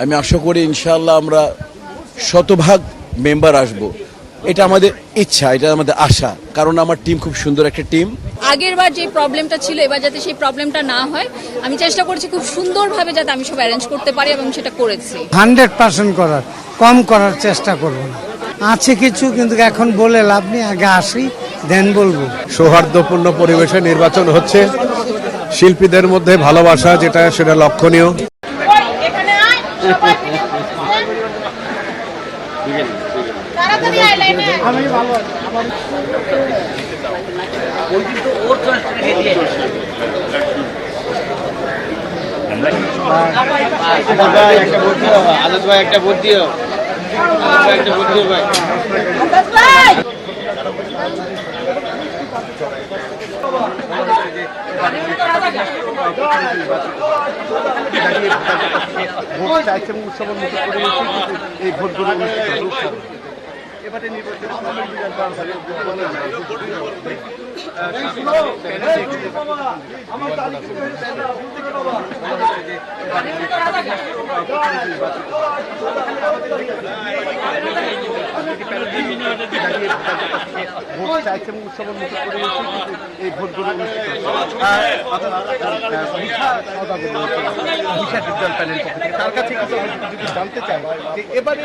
আমি আশা করি ইনশাআল্লাহ আমরা শতভাগ মেম্বার আসব। এটা আমাদের ইচ্ছা, এটা আমাদের আশা, কারণ আমার টিম খুব সুন্দর একটা টিম। আগের বার যে প্রবলেমটা ছিল এবার যাতে সেই প্রবলেমটা না হয় আমি চেষ্টা করছি খুব সুন্দরভাবে যাতে আমি সব অ্যারেঞ্জ করতে পারি এবং সেটা করেছি 100% করার, কম করার চেষ্টা করব না। আছে কিছু, কিন্তু এখন বলে লাভ নেই, আগে আসি দেন বলবো। সৌহার্দ্যপূর্ণ পরিবেশে নির্বাচন হচ্ছে, শিল্পীদের মধ্যে ভালোবাসা যেটা সেটা লক্ষণীয়। একটা ভোট দিও ভাই। ভোট চাইছে এবং উৎসবের মতো পরিবেশে এই ভোটগুলো অনুষ্ঠিত হচ্ছে। এবারে ভোট চাইছে এবং উৎসবের মতো পরিবেশে এই ভোটগুলো অনুষ্ঠিত হচ্ছে। তার কাছে কিছু যদি জানতে চাই যে এবারে